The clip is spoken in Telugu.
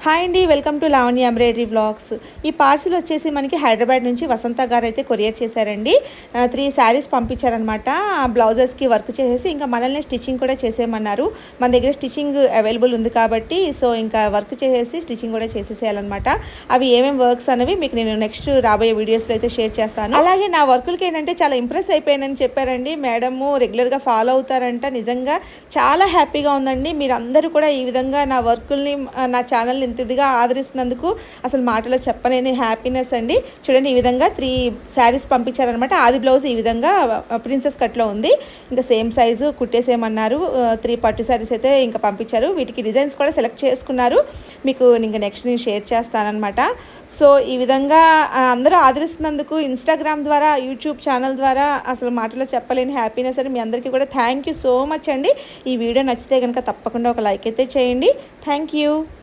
హాయ్ అండి, welcome to Lavanya embroidery vlogs. ఈ పార్సిల్ వచ్చేసి మనకి హైదరాబాద్ నుంచి వసంత గారు అయితే కొరియర్ చేశారండి. 3 శారీస్ పంపించారనమాట. బ్లౌజెస్కి వర్క్ చేసేసి ఇంకా మనల్ని స్టిచ్చింగ్ కూడా చేసేయమన్నారు. మన దగ్గర స్టిచ్చింగ్ అవైలబుల్ ఉంది కాబట్టి సో ఇంకా వర్క్ చేసేసి స్టిచ్చింగ్ కూడా చేసేసేయాలన్నమాట. అవి ఏమేమి వర్క్స్ అనేవి మీకు నేను నెక్స్ట్ రాబోయే వీడియోస్లో అయితే షేర్ చేస్తాను. అలాగే నా వర్కులకి ఏంటంటే చాలా ఇంప్రెస్ అయిపోయానని చెప్పారండి. మేడము రెగ్యులర్గా ఫాలో అవుతారంట. నిజంగా చాలా హ్యాపీగా ఉందండి. మీరు అందరూ కూడా ఈ విధంగా నా వర్కుల్ని నా ఛానల్ని ఇంతదిగా ఆదరిస్తున్నందుకు అసలు మాటలో చెప్పలేని హ్యాపీనెస్ అండి. చూడండి, ఈ విధంగా 3 శారీస్ పంపించారనమాట. ఆది బ్లౌజ్ ఈ విధంగా ప్రిన్సెస్ కట్లో ఉంది. ఇంకా సేమ్ సైజు కుట్టేసేయమన్నారు. 3 పట్టు శారీస్ అయితే ఇంకా పంపించారు. వీటికి డిజైన్స్ కూడా సెలెక్ట్ చేసుకున్నారు. మీకు ఇంకా నెక్స్ట్ నేను షేర్ చేస్తానన్నమాట. సో ఈ విధంగా అందరూ ఆదరిస్తున్నందుకు ఇన్స్టాగ్రామ్ ద్వారా, యూట్యూబ్ ఛానల్ ద్వారా అసలు మాటలో చెప్పలేని హ్యాపీనెస్ అని మీ అందరికీ కూడా థ్యాంక్ యూ సో మచ్ అండి. ఈ వీడియో నచ్చితే కనుక తప్పకుండా ఒక లైక్ అయితే చేయండి. Thank you.